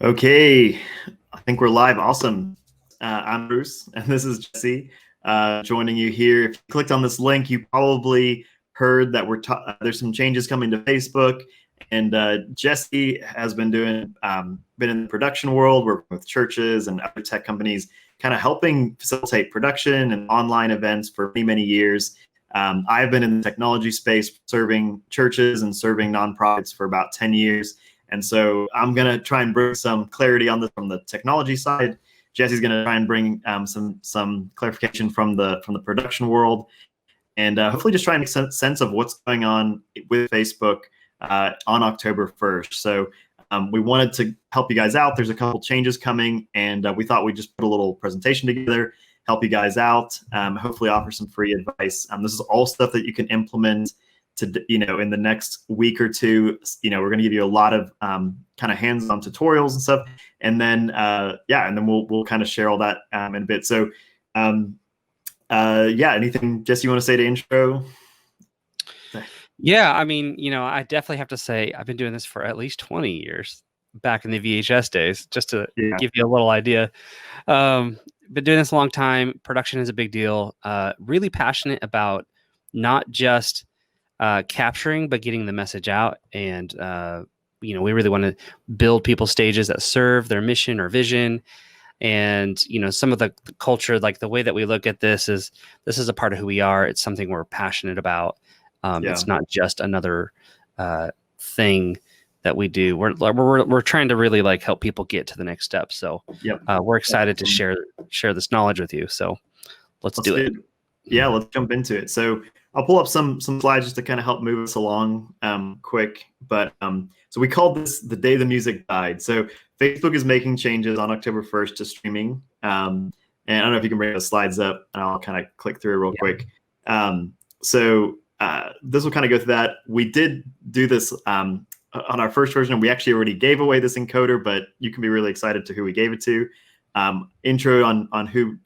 Okay, I think we're live. Awesome. I'm Bruce, and this is Jesse joining you here. If you clicked on this link, you probably heard that there's some changes coming to Facebook, and Jesse has been been in the production world, working with churches and other tech companies, kind of helping facilitate production and online events for many, many years. I've been in the technology space, serving churches and serving nonprofits for about 10 years. And so I'm going to try and bring some clarity on this from the technology side. Jesse's going to try and bring some clarification from the production world, and hopefully just try and make sense of what's going on with Facebook on October 1st. So we wanted to help you guys out. There's a couple changes coming, and we thought we'd just put a little presentation together, help you guys out, hopefully offer some free advice. This is all stuff that you can implement in the next week or two. We're going to give you a lot of kind of hands-on tutorials and stuff, and then and then we'll kind of share all that in a bit. So anything, Jesse, you want to say to intro? Yeah, I mean, I definitely have to say I've been doing this for at least 20 years, back in the VHS days, just to give you a little idea. Been doing this a long time. Production is a big deal. Really passionate about not just capturing, but getting the message out. And, we really want to build people's stages that serve their mission or vision. And, some of the culture, like the way that we look at this is a part of who we are. It's something we're passionate about. It's not just another thing that we do. We're trying to really help people get to the next step. So we're excited to share this knowledge with you. So let's do it. Yeah, let's jump into it. So I'll pull up some slides just to kind of help move us along quick. But so we called this the day the music died. So Facebook is making changes on October 1st to streaming. And I don't know if you can bring the slides up, and I'll kind of click through real quick. So this will kind of go through that. We did do this on our first version, and we actually already gave away this encoder, but you can be really excited to who we gave it to. Intro on who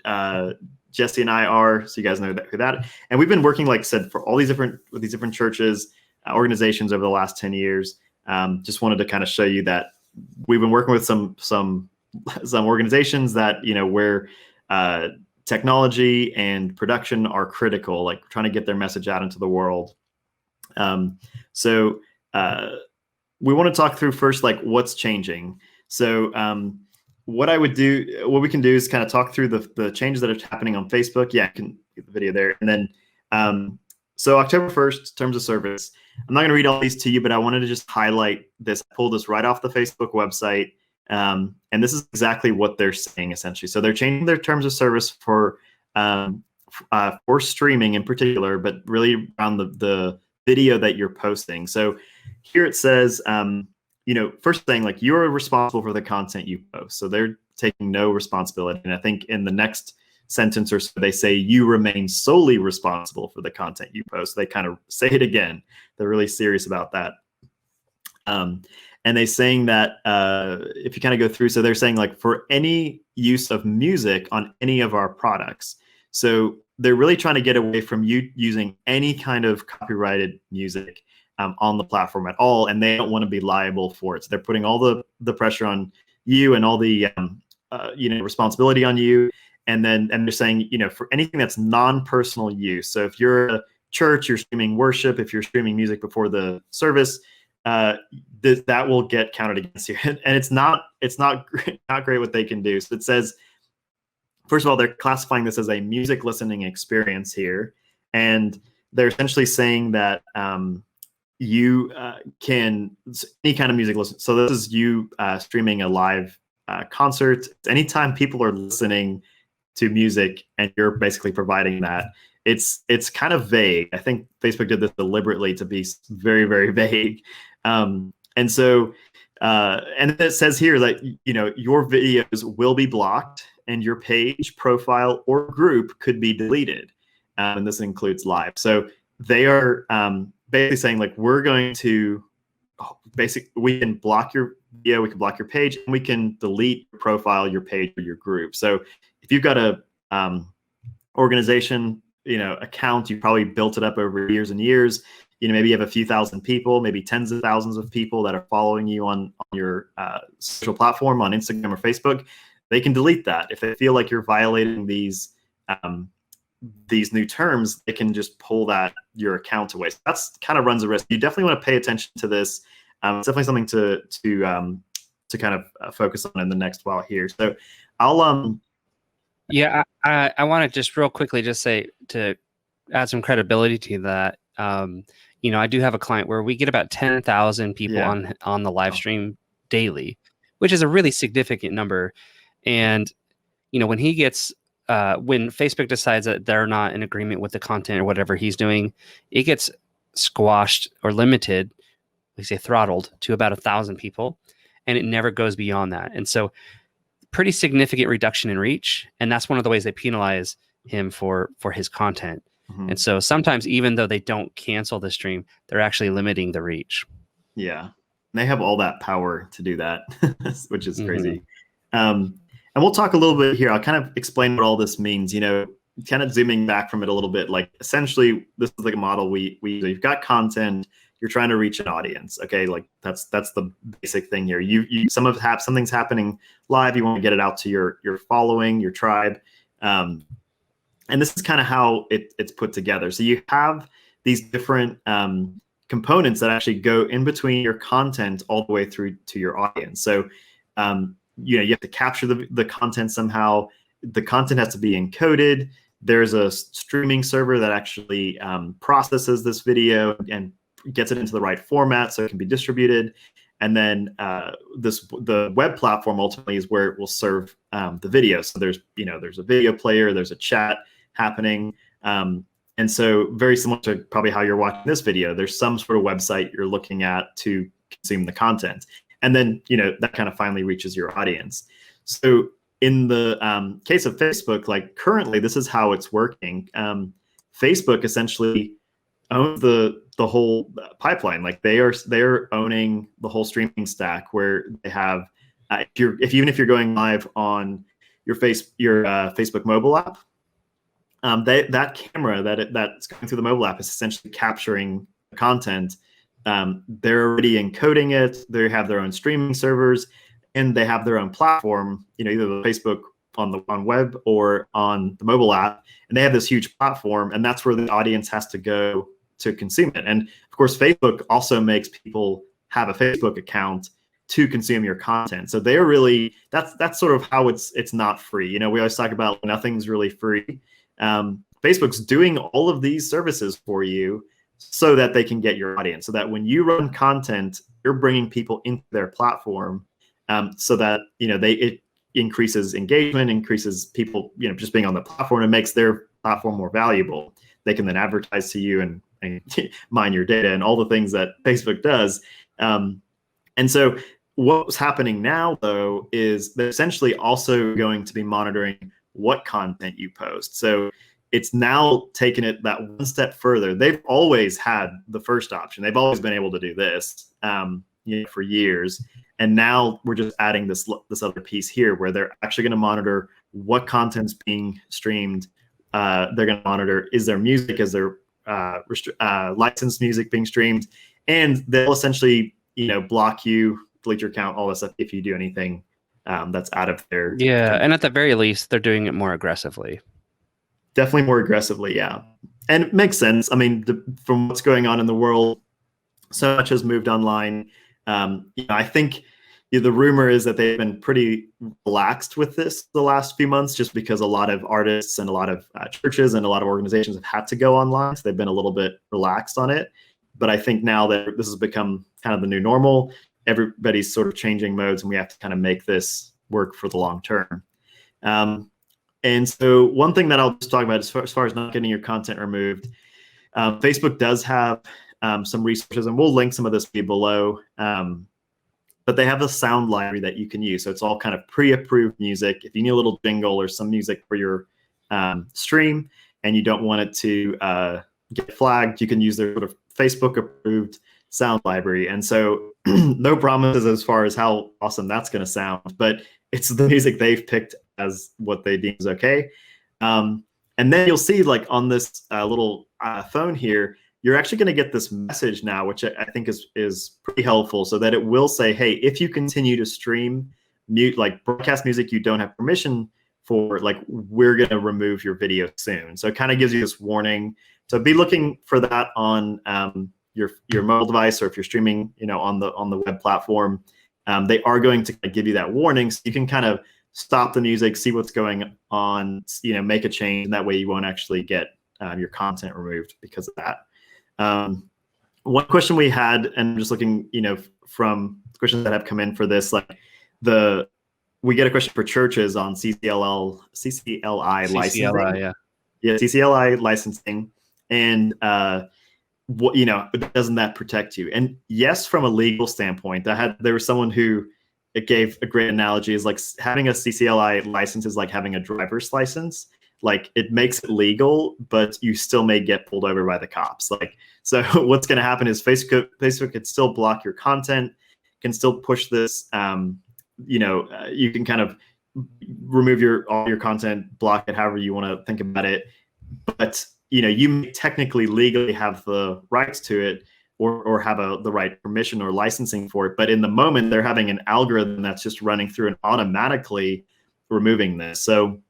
Jesse and I are, so you guys know who that. And we've been working, like I said, for all these different churches, organizations over the last 10 years. Just wanted to kind of show you that we've been working with some organizations that where technology and production are critical, like trying to get their message out into the world. So we want to talk through first, what's changing. So what we can do is kind of talk through the changes that are happening on Facebook. Yeah, I can get the video there. And then, so October 1st, terms of service. I'm not going to read all these to you, but I wanted to just highlight this. I pulled this right off the Facebook website. And this is exactly what they're saying, essentially. So they're changing their terms of service for streaming in particular, but really around the video that you're posting. So here it says, first thing, you're responsible for the content you post. So they're taking no responsibility. And I think in the next sentence or so, they say you remain solely responsible for the content you post. They kind of say it again. They're really serious about that. And they're saying that if you kind of go through, so they're saying for any use of music on any of our products. So they're really trying to get away from you using any kind of copyrighted music on the platform at all, and they don't want to be liable for it. So they're putting all the pressure on you and all the responsibility on you. And they're saying, for anything that's non-personal use. So if you're a church, you're streaming worship, if you're streaming music before the service, that will get counted against you. And it's not great what they can do. So it says, first of all, they're classifying this as a music listening experience here, and they're essentially saying that you can any kind of music listen. So this is you streaming a live concert. Anytime people are listening to music and you're basically providing that, it's kind of vague. I think Facebook did this deliberately to be very, very vague. And so, and it says here that, your videos will be blocked and your page, profile, or group could be deleted. And this includes live. So they are basically saying, we're going to we can block your video, we can block your page, and we can delete your profile, your page, or your group. So if you've got a organization, account, you probably built it up over years and years. Maybe you have a few thousand people, maybe tens of thousands of people that are following you on your social platform on Instagram or Facebook, they can delete that. If they feel like you're violating these new terms, they can just pull your account away. So that's kind of runs a risk. You definitely want to pay attention to this. It's definitely something to kind of focus on in the next while here. So I'll Yeah, I want to just real quickly just say, to add some credibility to that. I do have a client where we get about 10,000 people on the live stream daily, which is a really significant number. And when he gets when Facebook decides that they're not in agreement with the content or whatever he's doing, it gets squashed or limited, we say throttled, to about 1,000 people, and it never goes beyond that. And so pretty significant reduction in reach. And that's one of the ways they penalize him for his content. Mm-hmm. And so sometimes, even though they don't cancel the stream, they're actually limiting the reach. Yeah. They have all that power to do that, which is crazy. Mm-hmm. And we'll talk a little bit here. I'll kind of explain what all this means, kind of zooming back from it a little bit. Like, essentially, this is like a model you've got content, you're trying to reach an audience. Okay, like that's the basic thing here. Something's happening live, you want to get it out to your following, your tribe. And this is kind of how it's put together. So you have these different components that actually go in between your content all the way through to your audience. So you have to capture the content somehow. The content has to be encoded. There's a streaming server that actually processes this video and gets it into the right format so it can be distributed. And then the web platform ultimately is where it will serve the video. So there's a video player, there's a chat happening. And so very similar to probably how you're watching this video, there's some sort of website you're looking at to consume the content. And then, that kind of finally reaches your audience. So in the case of Facebook, like currently, this is how it's working. Facebook essentially owns the whole pipeline. Like they're owning the whole streaming stack, where they have, even if you're going live on your Facebook mobile app, that camera that's going through the mobile app is essentially capturing the content. They're already encoding it. They have their own streaming servers, and they have their own platform, either the Facebook on web or on the mobile app. And they have this huge platform, and that's where the audience has to go to consume it. And of course, Facebook also makes people have a Facebook account to consume your content. So they're really, that's sort of how it's not free. We always talk about nothing's really free. Facebook's doing all of these services for you so that they can get your audience, so that when you run content, you're bringing people into their platform, so that it increases engagement, increases people just being on the platform, and makes their platform more valuable. They can then advertise to you and mine your data and all the things that Facebook does. And so what's happening now, though, is they're essentially also going to be monitoring what content you post. So it's now taken it that one step further. They've always had the first option. They've always been able to do this for years. And now we're just adding this other piece here, where they're actually going to monitor what content's being streamed. They're going to monitor, is there music, is there licensed music being streamed? And they'll essentially block you, delete your account, all this stuff if you do anything that's out of their... Yeah, and at the very least, they're doing it more aggressively. Definitely more aggressively, yeah. And it makes sense. I mean, from what's going on in the world, so much has moved online. I think the rumor is that they've been pretty relaxed with this the last few months, just because a lot of artists and a lot of churches and a lot of organizations have had to go online. So they've been a little bit relaxed on it. But I think now that this has become kind of the new normal, everybody's sort of changing modes, and we have to kind of make this work for the long term. And so one thing that I'll just talk about as far as not getting your content removed, Facebook does have some resources, and we'll link some of this below. But they have a sound library that you can use. So it's all kind of pre-approved music. If you need a little jingle or some music for your stream and you don't want it to get flagged, you can use their sort of Facebook-approved sound library. And so no promises as far as how awesome that's going to sound, but it's the music they've picked as what they deem is okay. And then you'll see, like on this little phone here, you're actually going to get this message now, which I think is pretty helpful, so that it will say, hey, if you continue to stream like broadcast music you don't have permission for, like, we're going to remove your video soon. So it kind of gives you this warning. So be looking for that on your mobile device, or if you're streaming, on the web platform. They are going to give you that warning, so you can kind of stop the music, see what's going on, make a change, and that way you won't actually get your content removed because of that. One question we had, and I'm just looking, from questions that have come in for this, like we get a question for churches on CCLI licensing. Yeah, CCLI licensing, and doesn't that protect you? And yes, from a legal standpoint, there was someone who it gave a great analogy, is like having a CCLI license is like having a driver's license. Like, it makes it legal, but you still may get pulled over by the cops. Like, so what's going to happen is Facebook could still block your content, can still push this. You can kind of remove all your content, block it, however you want to think about it. But you may technically legally have the rights to it, or have the right permission or licensing for it. But in the moment, they're having an algorithm that's just running through and automatically removing this. So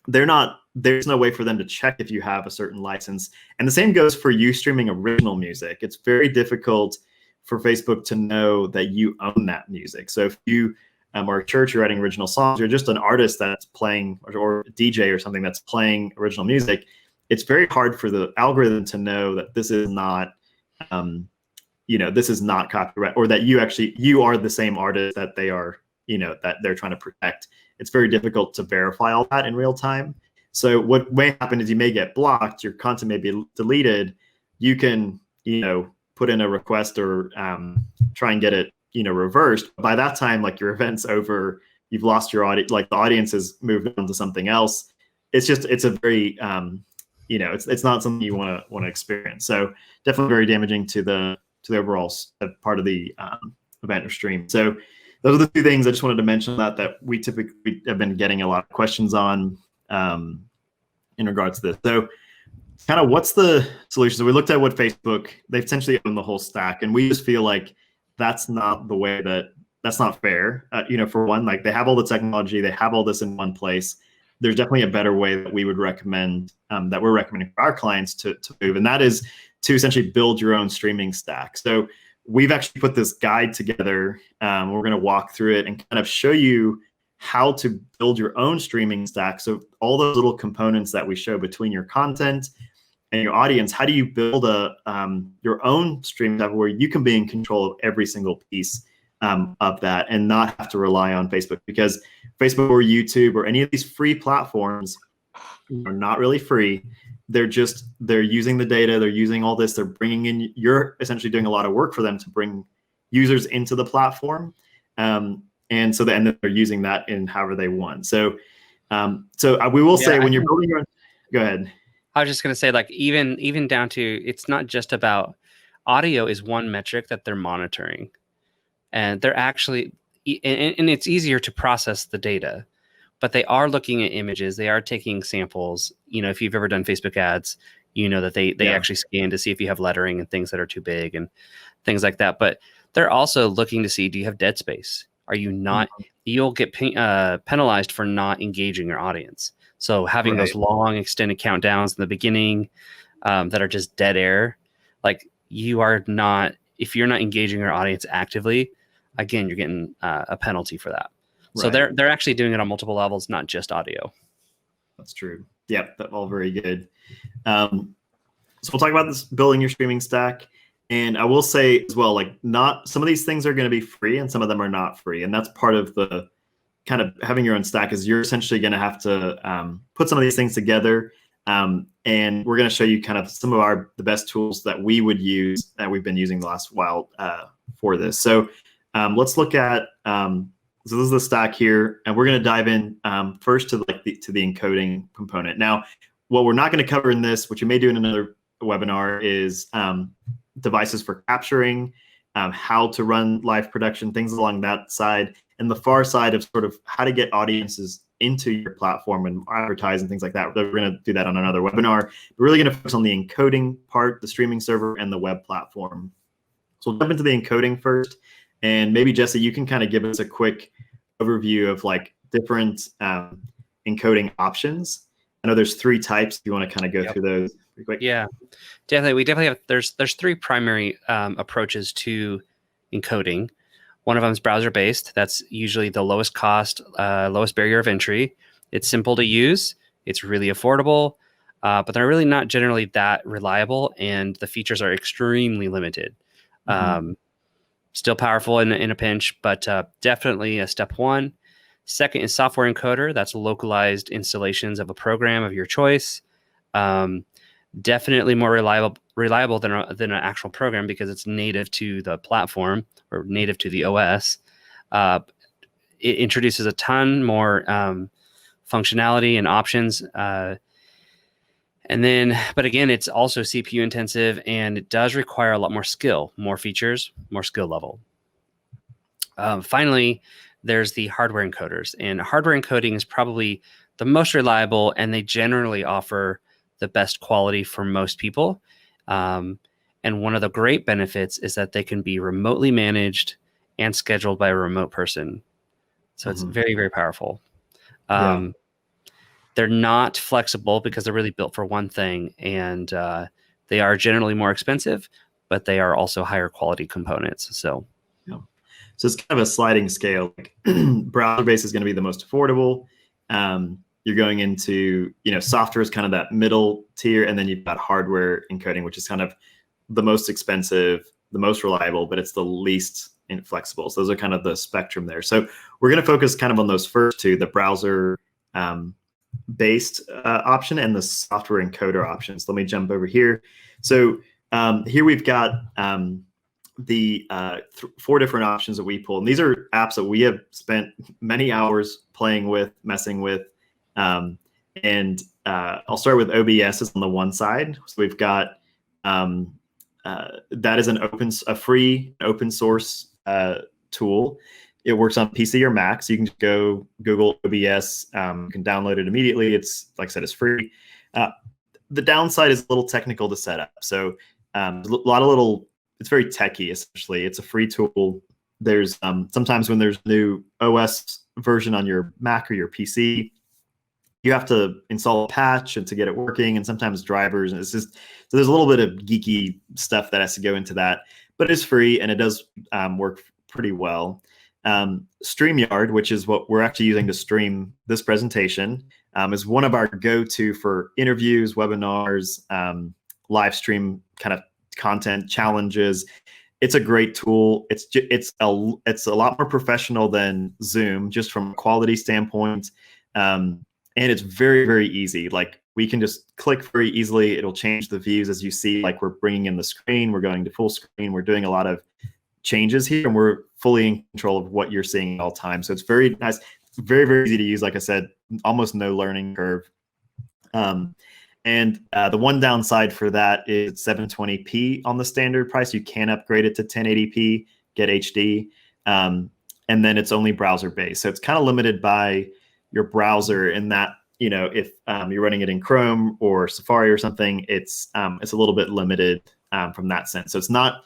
there's no way for them to check if you have a certain license. And the same goes for you streaming original music. It's very difficult for Facebook to know that you own that music. So if you are a church, you're writing original songs, you're just an artist that's playing, or a DJ or something that's playing original music, it's very hard for the algorithm to know that this is not, this is not copyright, or that you are the same artist that they are, that they're trying to protect. It's very difficult to verify all that in real time. So what may happen is you may get blocked, your content may be deleted. You can, put in a request, or try and get it, reversed. By that time, like, your event's over, you've lost your audience, like the audience has moved on to something else. It's a very, it's not something you want to experience. So definitely very damaging to the overall part of the event or stream. So those are the two things I just wanted to mention that we typically have been getting a lot of questions on in regards to this. So kind of what's the solution? So we looked at what Facebook, they've essentially owned the whole stack, and we just feel like that's not fair. For one, like, they have all the technology, they have all this in one place. There's definitely a better way that we would recommend, that we're recommending for our clients to move, and that is to essentially build your own streaming stack. So we've actually put this guide together. We're going to walk through it and kind of show you how to build your own streaming stack. So all those little components that we show between your content and your audience, how do you build your own streaming stack where you can be in control of every single piece of that, and not have to rely on Facebook? Because Facebook or YouTube or any of these free platforms are not really free. They're using the data, they're using all this, they're bringing in, you're essentially doing a lot of work for them to bring users into the platform. And so then they're using that in however they want. So we will say, when you're building your own, go ahead. I was just going to say, like, even down to, it's not just about audio is one metric that they're monitoring, and they're actually, and it's easier to process the data, but they are looking at images. They are taking samples. If you've ever done Facebook ads, that they actually scan to see if you have lettering and things that are too big and things like that. But they're also looking to see, do you have dead space? Are you not, you'll get penalized for not engaging your audience. So having those long extended countdowns in the beginning that are just dead air, like, you are not, if you're not engaging your audience actively, again, you're getting a penalty for that. Right. So they're actually doing it on multiple levels, not just audio. That's true. Yep, that's all very good. So we'll talk about this, building your streaming stack. And I will say as well, like, not some of these things are going to be free and some of them are not free. And that's part of the kind of having your own stack, is you're essentially going to have to put some of these things together. And we're going to show you kind of some of the best tools that we would use, that we've been using the last while for this. So let's look at, so this is the stack here, and we're going to dive in first to the encoding component. Now, what we're not going to cover in this, which we may do in another webinar, is devices for capturing, how to run live production, things along that side, and the far side of sort of how to get audiences into your platform and advertise and things like that. We're going to do that on another webinar. We're really going to focus on the encoding part, the streaming server, and the web platform. So we'll jump into the encoding first. And maybe, Jesse, you can kind of give us a quick overview of like different encoding options. I know there's 3 types. If you want to kind of go through those pretty quick. Yeah, definitely. We definitely have, there's 3 primary approaches to encoding. One of them is browser-based. That's usually the lowest cost, lowest barrier of entry. It's simple to use. It's really affordable, but they're really not generally that reliable, and the features are extremely limited. Still powerful in a pinch, but definitely a step 1. Second is software encoder. That's localized installations of a program of your choice. Definitely more reliable than an actual program because it's native to the platform or native to the OS. It introduces a ton more functionality and options. But again, it's also CPU intensive, and it does require a lot more skill, more features, more skill level. Finally, there's the hardware encoders, and hardware encoding is probably the most reliable, and they generally offer the best quality for most people. And one of the great benefits is that they can be remotely managed and scheduled by a remote person. So it's very, very powerful. They're not flexible because they're really built for one thing, and they are generally more expensive, but they are also higher quality components. So it's kind of a sliding scale. Like, browser-based is going to be the most affordable. You're going into, software is kind of that middle tier, and then you've got hardware encoding, which is kind of the most expensive, the most reliable, but it's the least inflexible. So those are kind of the spectrum there. So we're going to focus kind of on those first 2, the browser based option and the software encoder options. Let me jump over here. So here we've got the 4 different options that we pull. And these are apps that we have spent many hours playing with, messing with. And I'll start with OBS is on the one side. So we've got that is a free open source tool. It works on PC or Mac, so you can go Google OBS. You can download it immediately. It's, like I said, it's free. The downside is a little technical to set up. So a lot of little, it's very techy, essentially. It's a free tool. There's sometimes when there's a new OS version on your Mac or your PC, you have to install a patch and to get it working, and sometimes drivers. And it's just, so there's a little bit of geeky stuff that has to go into that, but it's free and it does work pretty well. StreamYard, which is what we're actually using to stream this presentation, is one of our go-to for interviews, webinars, live stream kind of content challenges. It's a great tool. It's a lot more professional than Zoom, just from a quality standpoint. And it's very, very easy. Like, we can just click very easily. It'll change the views as you see, like we're bringing in the screen, we're going to full screen, we're doing a lot of changes here, and we're fully in control of what you're seeing at all times. So it's very nice, very, very easy to use. Like I said, almost no learning curve. And the one downside for that is 720p on the standard price. You can upgrade it to 1080p, get HD, and then it's only browser based. So it's kind of limited by your browser in that, if you're running it in Chrome or Safari or something, it's a little bit limited from that sense. So it's not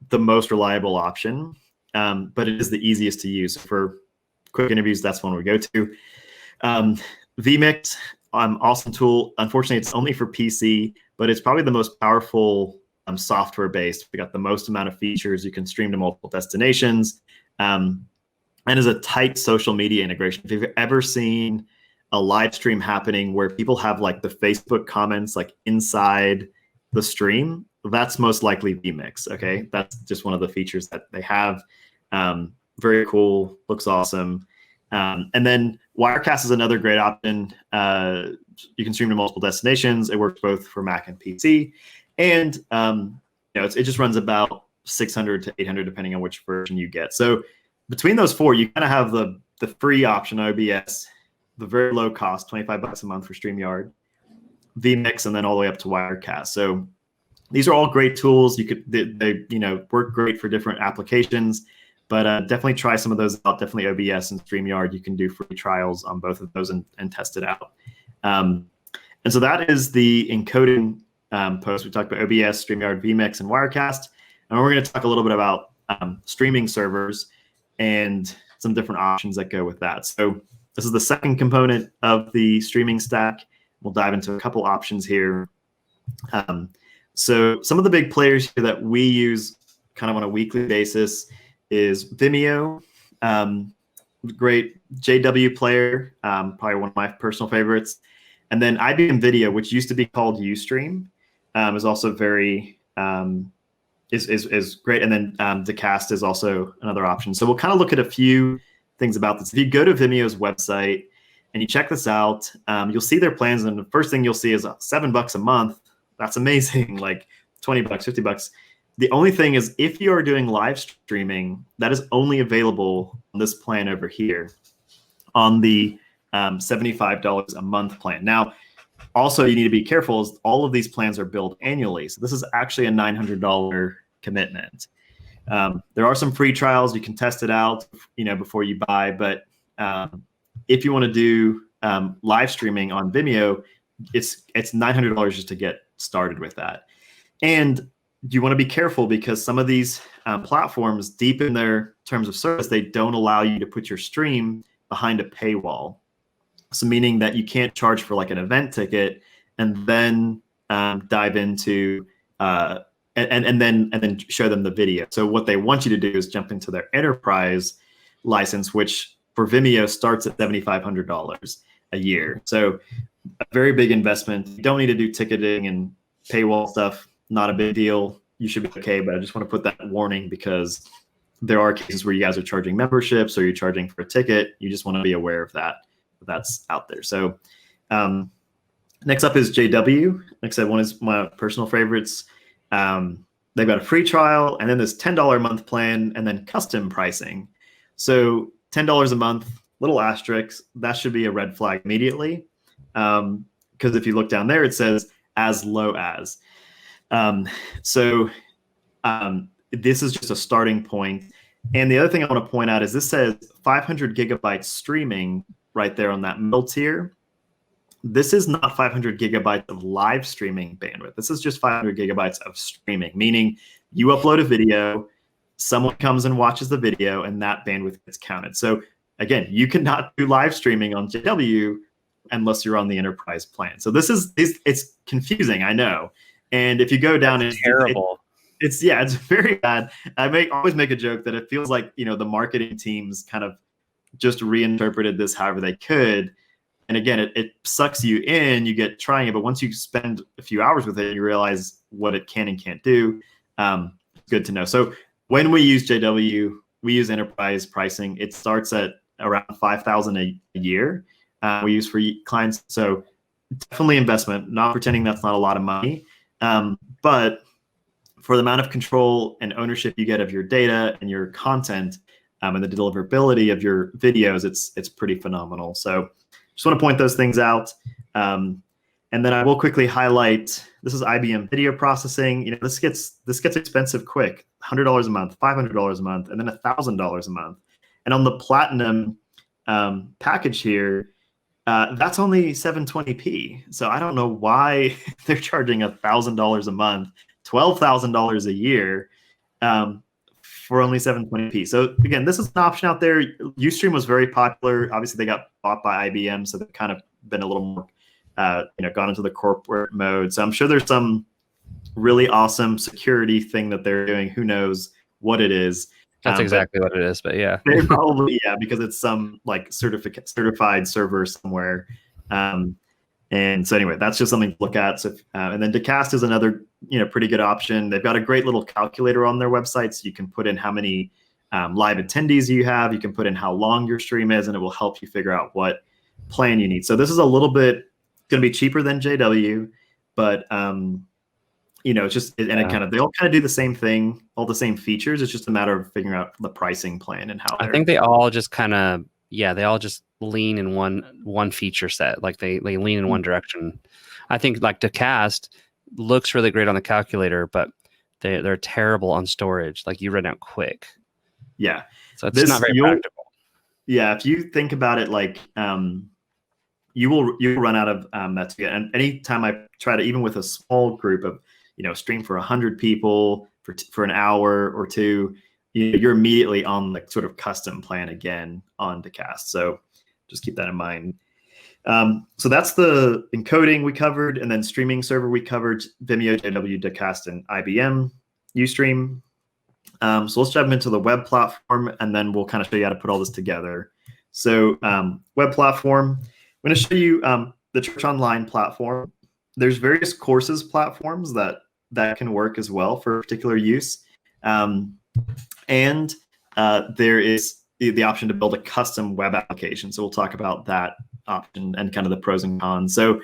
the most reliable option, but it is the easiest to use. For quick interviews, that's one we go to. vMix, awesome tool. Unfortunately, it's only for PC, but it's probably the most powerful software based. We got the most amount of features. You can stream to multiple destinations, and is a tight social media integration. If you've ever seen a live stream happening where people have like the Facebook comments like inside the stream, that's most likely vMix. Okay, that's just one of the features that they have. Very cool, looks awesome. And then Wirecast is another great option. You can stream to multiple destinations. It works both for Mac and PC, and it just runs about 600 to 800 depending on which version you get. So between those 4, you kind of have the free option OBS, the very low cost, $25 a month for StreamYard, vMix, and then all the way up to Wirecast. So these are all great tools. They work great for different applications, But definitely try some of those out. Definitely OBS and StreamYard. You can do free trials on both of those and test it out. And so that is the encoding post. We talked about OBS, StreamYard, vMix, and Wirecast. And we're going to talk a little bit about streaming servers and some different options that go with that. So this is the second component of the streaming stack. We'll dive into a couple options here. So some of the big players here that we use kind of on a weekly basis is Vimeo, great JW player, probably one of my personal favorites. And then IBM Video, which used to be called Ustream, is also very is great. And then Dacast is also another option. So we'll kind of look at a few things about this. If you go to Vimeo's website and you check this out, you'll see their plans. And the first thing you'll see is $7 a month. That's amazing. Like $20, $50. The only thing is, if you are doing live streaming, that is only available on this plan over here on the $75 a month plan. Now, also, you need to be careful is all of these plans are billed annually. So this is actually a $900 commitment. There are some free trials. You can test it out, before you buy. But if you want to do live streaming on Vimeo, it's $900 just to get started with that. And you want to be careful because some of these platforms, deep in their terms of service, they don't allow you to put your stream behind a paywall. So meaning that you can't charge for like an event ticket and then dive into and then show them the video. So what they want you to do is jump into their enterprise license, which for Vimeo starts at $7,500 a year. So a very big investment. You don't need to do ticketing and paywall stuff. Not a big deal. You should be okay, but I just want to put that warning because there are cases where you guys are charging memberships or you're charging for a ticket. You just want to be aware of that. That's out there. So next up is JW. Like I said, one is my personal favorites. They've got a free trial and then this $10 a month plan and then custom pricing. So $10 a month, little asterisk, that should be a red flag immediately. Because if you look down there, it says as low as. This is just a starting point. And the other thing I want to point out is this says 500 gigabytes streaming right there on that middle tier. This is not 500 gigabytes of live streaming bandwidth. This is just 500 gigabytes of streaming, meaning you upload a video, someone comes and watches the video, and that bandwidth gets counted. So again, you cannot do live streaming on JW unless you're on the enterprise plan. So it's confusing, I know. And if you go down, it's terrible. It's very bad. I always make a joke that it feels like, the marketing teams kind of just reinterpreted this however they could. And again, it sucks you in, you get trying it, but once you spend a few hours with it, you realize what it can and can't do. Good to know. So when we use JW, we use enterprise pricing. It starts at around $5,000 a year. We use for clients. So definitely investment, not pretending that's not a lot of money. But for the amount of control and ownership you get of your data and your content and the deliverability of your videos, it's pretty phenomenal. So just want to point those things out. And then I will quickly highlight, this is IBM video processing. This gets expensive quick, $100 a month, $500 a month, and then $1,000 a month. And on the platinum package here, that's only 720p. So I don't know why they're charging $1,000 a month, $12,000 a year for only 720p. So again, this is an option out there. Ustream was very popular. Obviously, they got bought by IBM, so they've kind of been a little more, gone into the corporate mode. So I'm sure there's some really awesome security thing that they're doing. Who knows what it is? That's exactly what it is, but yeah. They probably, because it's some like certified server somewhere. And so anyway, that's just something to look at. So, and then Dacast is another, pretty good option. They've got a great little calculator on their website. So you can put in how many live attendees you have. You can put in how long your stream is, and it will help you figure out what plan you need. So this is a little bit going to be cheaper than JW, but it's just, and they all kind of do the same thing, all the same features. It's just a matter of figuring out the pricing plan and how. I think they all just kind of, they all just lean in one feature set. Like they lean in one direction. I think like Dacast looks really great on the calculator, but they're terrible on storage. Like you run out quick. Yeah. So it's not very practical. Yeah. If you think about it, like, you'll run out of that to get. And anytime I try to, even with a small group of, stream for 100 people for an hour or two, you're immediately on the sort of custom plan again on Dacast. So just keep that in mind. So that's the encoding we covered, and then streaming server we covered: Vimeo, JW, Dacast, and IBM Ustream. So let's jump into the web platform, and then we'll kind of show you how to put all this together. So web platform, I'm going to show you the Church Online platform. There's various courses platforms that can work as well for particular use. And there is the option to build a custom web application. So we'll talk about that option and kind of the pros and cons. So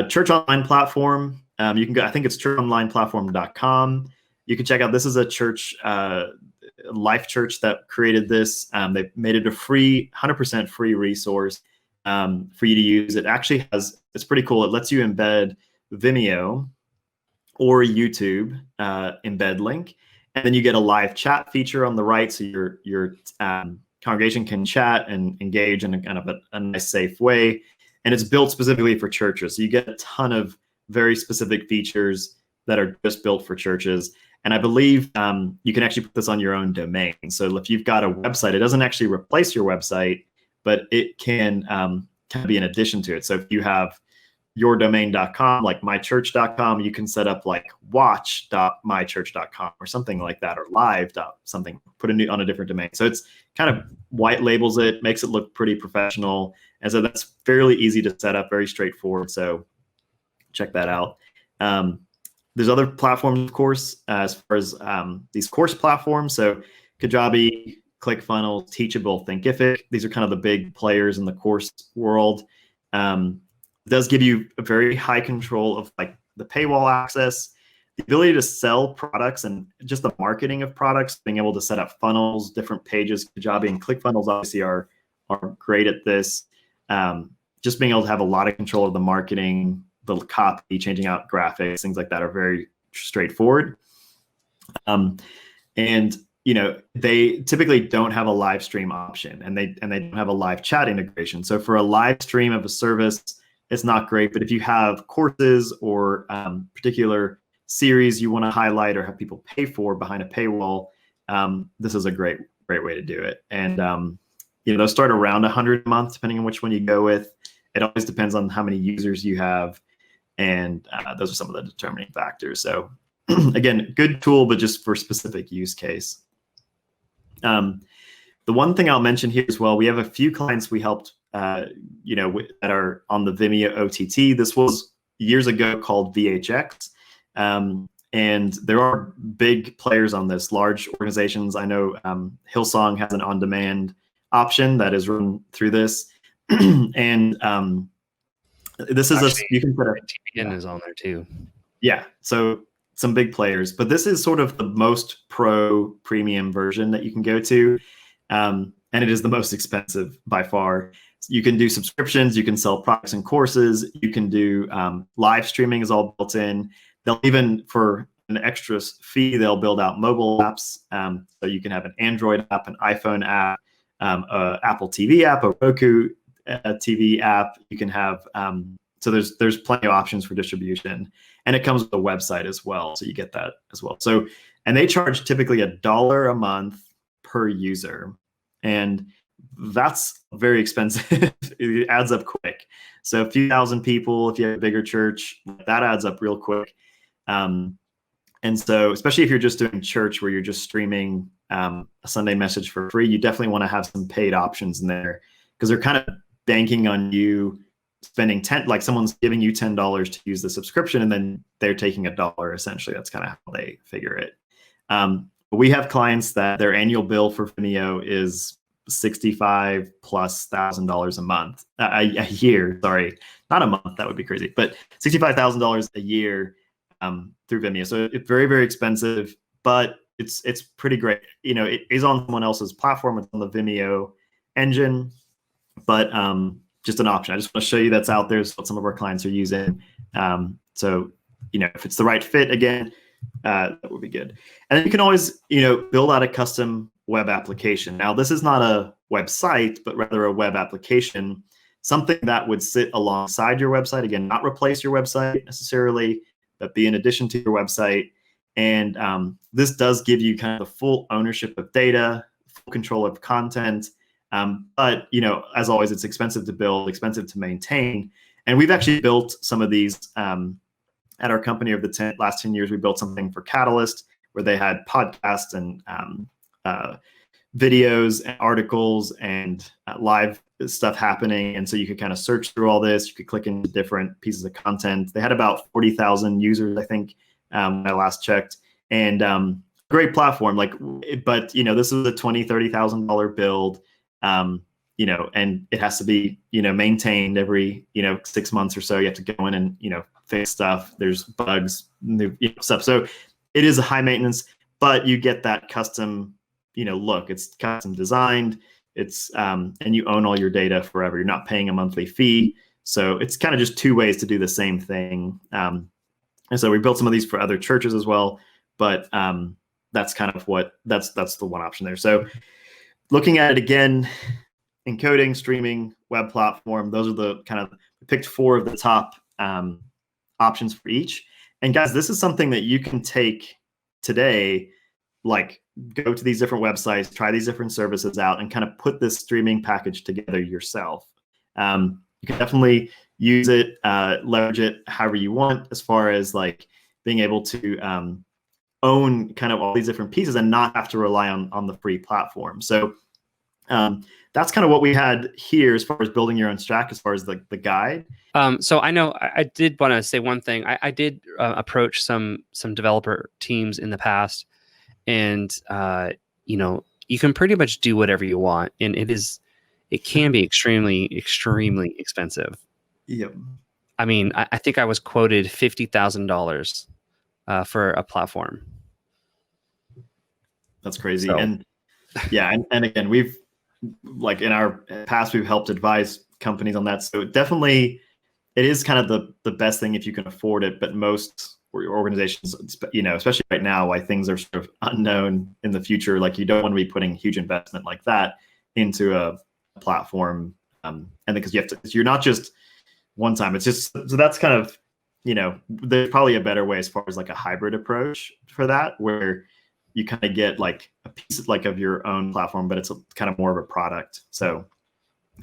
Church Online platform, you can go, I think it's churchonlineplatform.com. You can check out, this is a church, Life Church that created this. They've made it a free, 100% free resource for you to use. It actually has, it's pretty cool. It lets you embed Vimeo or YouTube embed link. And then you get a live chat feature on the right. So your congregation can chat and engage in a kind of a nice, safe way. And it's built specifically for churches. So you get a ton of very specific features that are just built for churches. And I believe you can actually put this on your own domain. So if you've got a website, it doesn't actually replace your website, but it can kind of be an addition to it. So if you have yourdomain.com, like mychurch.com, you can set up like watch.mychurch.com or something like that, or live something, put on a different domain. So it's kind of white labels it, makes it look pretty professional. And so that's fairly easy to set up, very straightforward. So check that out. There's other platforms, of course, as far as these course platforms. So Kajabi, ClickFunnels, Teachable, Thinkific. These are kind of the big players in the course world. It does give you a very high control of like the paywall access, the ability to sell products, and just the marketing of products, being able to set up funnels, different pages. Kajabi and ClickFunnels obviously are great at this. Just being able to have a lot of control of the marketing, the copy, changing out graphics, things like that are very straightforward. And they typically don't have a live stream option, and they don't have a live chat integration. So for a live stream of a service, it's not great. But if you have courses or particular series you want to highlight or have people pay for behind a paywall, this is a great way to do it. And they'll start around 100 a month, depending on which one you go with. It always depends on how many users you have, and those are some of the determining factors. So again, good tool, but just for specific use case. The one thing I'll mention here as well, we have a few clients we helped that are on the Vimeo OTT. This was years ago called VHX. And there are big players on this, large organizations. I know Hillsong has an on-demand option that is run through this. And this is actually, you can put TBN is on there too. Yeah, so some big players, but this is sort of the most pro premium version that you can go to. And it is the most expensive by far. You can do subscriptions, you can sell products and courses, you can do live streaming is all built in. They'll even, for an extra fee, they'll build out mobile apps. So you can have an Android app, an iPhone app, a Apple TV app, a Roku TV app. You can have, so there's plenty of options for distribution. And it comes with a website as well, so you get that as well. So, and they charge typically $1 a month per user. And that's very expensive. It adds up quick. So a few thousand people, if you have a bigger church, that adds up real quick. And so, especially if you're just doing church where you're just streaming a Sunday message for free, you definitely want to have some paid options in there, because they're kind of banking on you spending like someone's giving you $10 to use the subscription, and then they're taking $1 essentially. That's kind of how they figure it. But we have clients that their annual bill for Vimeo is $65,000+ a month, a year. Sorry, not a month. That would be crazy. But $65,000 a year through Vimeo. So it's very, very expensive, but it's pretty great. It is on someone else's platform. It's on the Vimeo engine, but just an option. I just want to show you that's out there. Is what some of our clients are using. So if it's the right fit, again, that would be good. And then you can always build out a custom web application. Now, this is not a website, but rather a web application, something that would sit alongside your website. Again, not replace your website necessarily, but be in addition to your website. And this does give you kind of the full ownership of data, full control of content. But, you know, as always, it's expensive to build, expensive to maintain. And we've actually built some of these at our company over the last 10 years. We built something for Catalyst where they had podcasts and videos and articles and live stuff happening. And so you could kind of search through all this. You could click into different pieces of content. They had about 40,000 users, I think, when I last checked. And great platform. Like, but, you know, this is a $20,000, $30,000 build. You know, and it has to be, you know, maintained every, you know, 6 months or so. You have to go in and, you know, fix stuff. There's bugs, new, you know, stuff. So it is a high maintenance, but you get that custom, you know, look. It's custom designed. It's and you own all your data forever. You're not paying a monthly fee. So it's kind of just two ways to do the same thing. And so we built some of these for other churches as well. But that's kind of what that's the one option there. So looking at it again. Encoding, streaming, web platform. Those are the kind of, we picked 4 of the top options for each. And guys, this is something that you can take today, like go to these different websites, try these different services out and kind of put this streaming package together yourself. You can definitely use it, leverage it however you want as far as like being able to own kind of all these different pieces and not have to rely on the free platform. So that's kind of what we had here as far as building your own stack, as far as the guide. So I know I did want to say one thing. I did approach some developer teams in the past, and you know, you can pretty much do whatever you want, and it can be extremely expensive. Yep. I mean, I think I was quoted $50,000 for a platform. That's crazy. So. And yeah, and again, we've like in our past, we've helped advise companies on that. So definitely it is kind of the best thing if you can afford it. But most organizations, you know, especially right now, why things are sort of unknown in the future, like you don't want to be putting huge investment like that into a platform. And because you have to, you're not just one time, it's just, so that's kind of, you know, there's probably a better way as far as like a hybrid approach for that, where you kind of get like a piece of, like of your own platform, but it's kind of more of a product. So,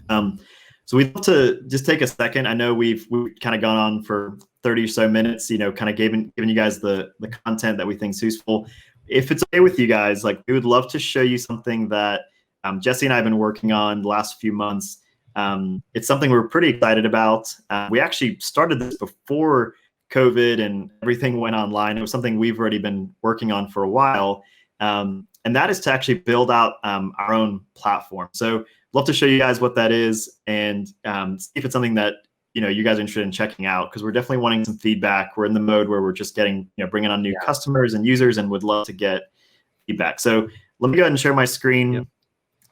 so we'd love to just take a second. I know we've kind of gone on for 30 or so minutes, you know, kind of giving you guys the content that we think is useful. If it's okay with you guys, like we would love to show you something that Jesse and I have been working on the last few months. It's something we're pretty excited about. We actually started this before COVID and everything went online. It was something we've already been working on for a while. And that is to actually build out our own platform. So love to show you guys what that is and see if it's something that, you know, you guys are interested in checking out, because we're definitely wanting some feedback. We're in the mode where we're just getting, you know, bringing on new customers and users and would love to get feedback. So let me go ahead and share my screen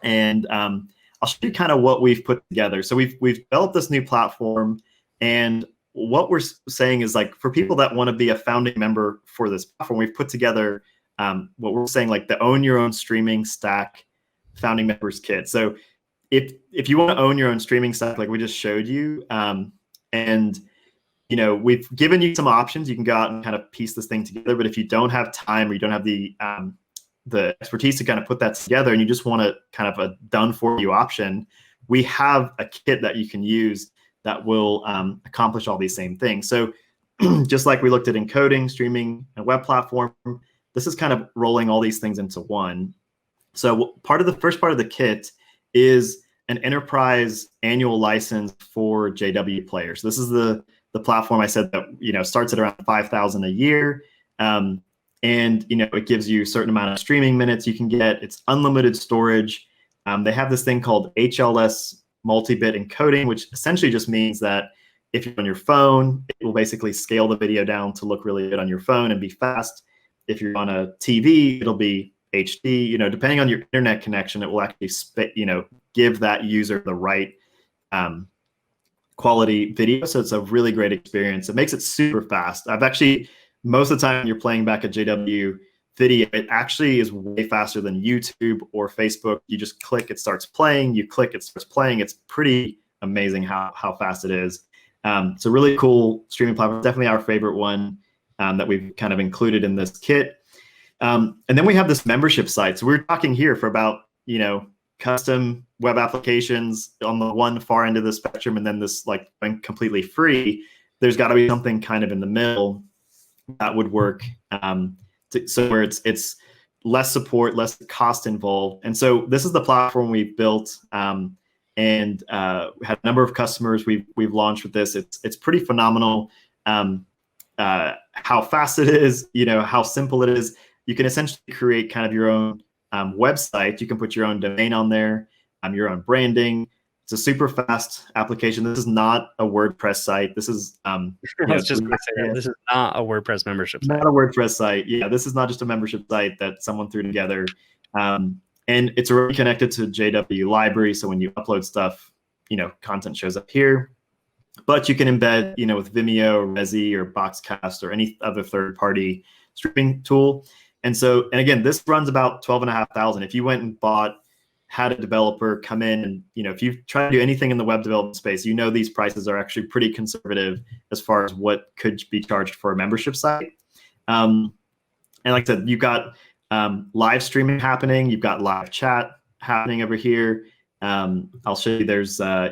and I'll show you kind of what we've put together. So we've developed this new platform, and what we're saying is like for people that want to be a founding member for this platform, we've put together what we're saying like the Own Your Own Streaming Stack Founding Members Kit. So if you want to own your own streaming stack, like we just showed you, and you know, we've given you some options. You can go out and kind of piece this thing together. But if you don't have time or you don't have the expertise to kind of put that together, and you just want a kind of a done for you option, we have a kit that you can use that will accomplish all these same things. So just like we looked at encoding, streaming, and web platform, this is kind of rolling all these things into one. So first part of the kit is an enterprise annual license for JW Player. So this is the platform I said that, you know, starts at around 5,000 a year. And, you know, it gives you a certain amount of streaming minutes you can get. It's unlimited storage. They have this thing called HLS multi-bit encoding, which essentially just means that if you're on your phone, it will basically scale the video down to look really good on your phone and be fast. If you're on a TV, it'll be HD. You know, depending on your internet connection, it will actually give that user the right quality video. So it's a really great experience. It makes it super fast. I've actually, most of the time you're playing back a JW video, it actually is way faster than YouTube or Facebook. You just click, it starts playing. You click, it starts playing. It's pretty amazing how fast it is. So really cool streaming platform. Definitely our favorite one that we've kind of included in this kit. And then we have this membership site. So we're talking here for about, custom web applications on the one far end of the spectrum, and then this like completely free. There's got to be something kind of in the middle that would work. So where it's less support, less cost involved. And so this is the platform we've built, and we had a number of customers we've launched with this. It's pretty phenomenal how fast it is, how simple it is. You can essentially create kind of your own website. You can put your own domain on there, your own branding. It's a super fast application. This is not a WordPress site. This is I was just going to say that. This is not a WordPress membership site. Not a WordPress site. Yeah, this is not just a membership site that someone threw together. And it's already connected to JW Library. So when you upload stuff, content shows up here. But you can embed, with Vimeo, Rezi, or Boxcast, or any other third-party streaming tool. And again, this runs about 12,500. If you went and had a developer come in and, if you try to do anything in the web development space, these prices are actually pretty conservative as far as what could be charged for a membership site. And like I said, you've got live streaming happening. You've got live chat happening over here. I'll show you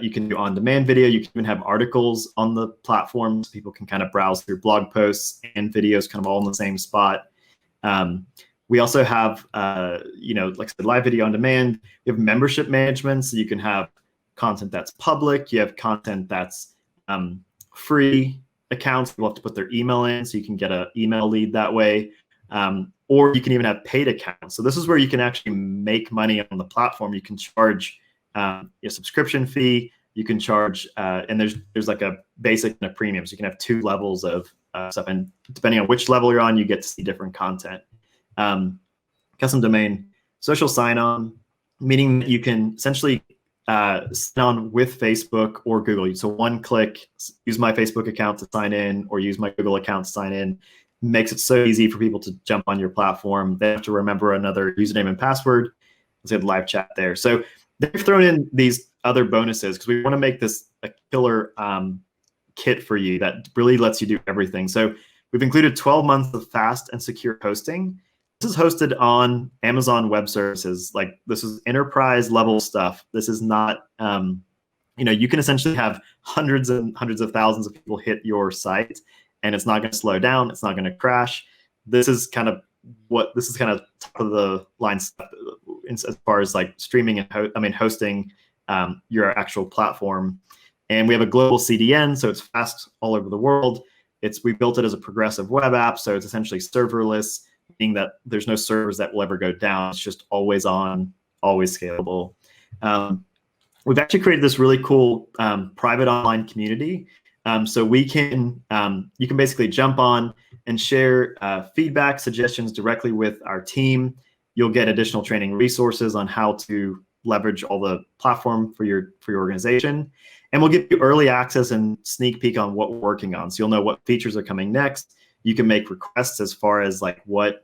you can do on-demand video. You can even have articles on the platform so people can kind of browse through blog posts and videos kind of all in the same spot. We also have, like I said, live video on demand. We have membership management, so you can have content that's public. You have content that's free accounts. People have to put their email in, so you can get an email lead that way. Or you can even have paid accounts. So this is where you can actually make money on the platform. You can charge a subscription fee. You can charge, and there's like a basic and a premium. So you can have two levels of stuff, and depending on which level you're on, you get to see different content. Custom domain, social sign-on, meaning that you can essentially sign on with Facebook or Google. So one click, use my Facebook account to sign in, or use my Google account to sign in. Makes it so easy for people to jump on your platform. They have to remember another username and password. Let's hit live chat there. So they've thrown in these other bonuses because we want to make this a killer kit for you that really lets you do everything. So we've included 12 months of fast and secure hosting. This is hosted on Amazon Web Services. Like, this is enterprise level stuff. This is not, you can essentially have hundreds and hundreds of thousands of people hit your site, and it's not going to slow down. It's not going to crash. This is kind of top of the line stuff as far as like streaming and hosting your actual platform. And we have a global CDN, so it's fast all over the world. We built it as a progressive web app, so it's essentially serverless, meaning that there's no servers that will ever go down. It's just always on, always scalable. We've actually created this really cool private online community. So you can basically jump on and share feedback, suggestions directly with our team. You'll get additional training resources on how to leverage all the platform for your organization. And we'll give you early access and sneak peek on what we're working on. So you'll know what features are coming next. You can make requests as far as like what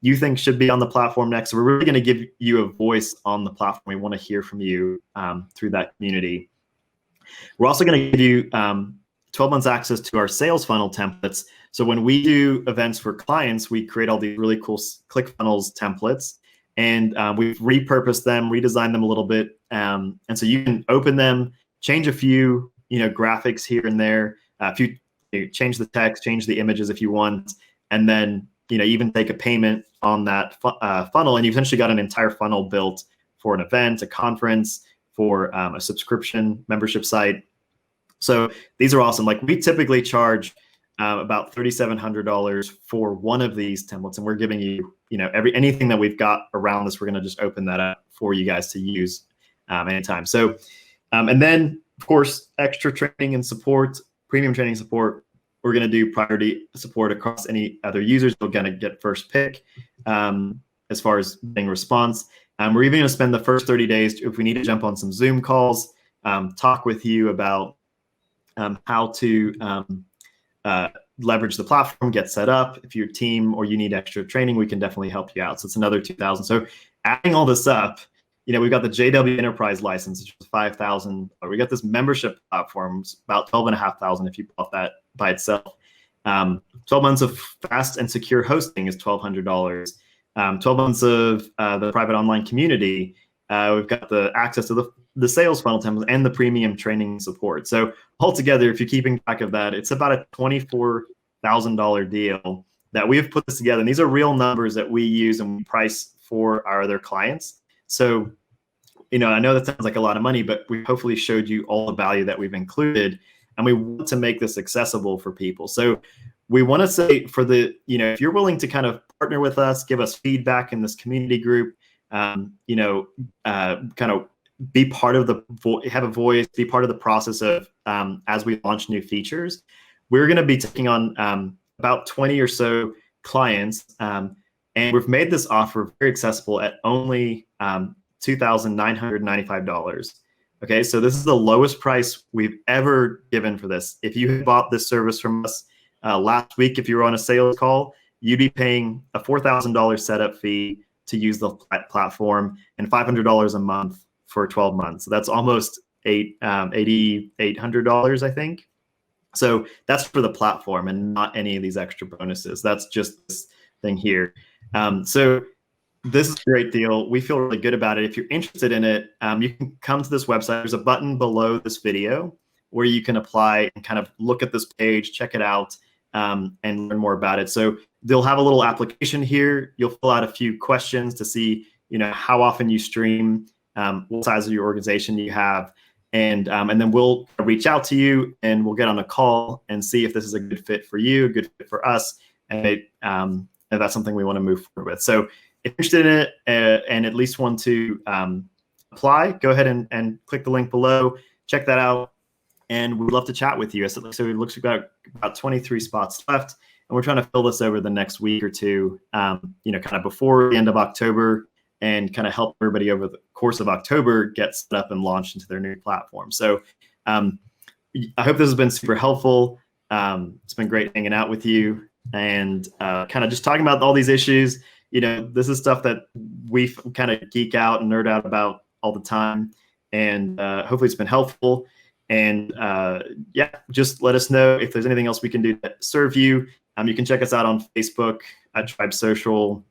you think should be on the platform next. So we're really going to give you a voice on the platform. We want to hear from you through that community. We're also going to give you 12 months access to our sales funnel templates. So when we do events for clients, we create all these really cool ClickFunnels templates, and we've repurposed them, redesigned them a little bit. And so you can open them, change a few, graphics here and there. If you change the text, change the images if you want, and then, even take a payment on that funnel, and you've essentially got an entire funnel built for an event, a conference, for a subscription membership site. So these are awesome. Like, we typically charge about $3,700 for one of these templates, and we're giving you, anything that we've got around this, we're going to just open that up for you guys to use anytime. So, and then of course, extra training and support, premium training support. We're going to do priority support across any other users. We're going to get first pick as far as getting response. We're even going to spend the first 30 days, if we need to jump on some Zoom calls, talk with you about how to leverage the platform, get set up. If your team or you need extra training, we can definitely help you out. So it's another 2,000. So adding all this up, we've got the JW Enterprise license, which is 5,000. We got this membership platform, about 12,500 if you bought that by itself. 12 months of fast and secure hosting is $1,200. 12 months of the private online community. We've got the access to the sales funnel templates and the premium training support. So altogether, if you're keeping track of that, it's about a $24,000 deal that we've put this together. And these are real numbers that we use and we price for our other clients. So, I know that sounds like a lot of money, but we hopefully showed you all the value that we've included, and we want to make this accessible for people. So we want to say if you're willing to kind of partner with us, give us feedback in this community group, kind of be part of have a voice, be part of the process of as we launch new features. We're going to be taking on about 20 or so clients, and we've made this offer very accessible at only $2,995. Okay, so this is the lowest price we've ever given for this. If you bought this service from us last week, if you were on a sales call, you'd be paying a $4,000 setup fee to use the platform and $500 a month for 12 months. So that's almost $8,800, I think. So that's for the platform and not any of these extra bonuses. That's just this thing here. So this is a great deal. We feel really good about it. If you're interested in it, you can come to this website. There's a button below this video where you can apply and kind of look at this page, check it out, and learn more about it. So they'll have a little application here. You'll fill out a few questions to see, how often you stream, what size of your organization you have, and then we'll reach out to you and we'll get on a call and see if this is a good fit for you, a good fit for us, and if that's something we want to move forward with. So if you're interested in it and at least want to apply, go ahead and click the link below, check that out, and we'd love to chat with you. So it looks like we've got about 23 spots left, and we're trying to fill this over the next week or two, kind of before the end of October, and kind of help everybody over the course of October get set up and launched into their new platform. So I hope this has been super helpful. It's been great hanging out with you and kind of just talking about all these issues. This is stuff that we kind of geek out and nerd out about all the time. And hopefully it's been helpful. And just let us know if there's anything else we can do to serve you. You can check us out on Facebook at Tribe Social,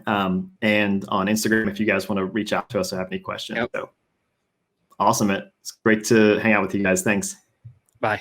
and on Instagram if you guys want to reach out to us or have any questions. Yep. So awesome. It's great to hang out with you guys. Thanks. Bye.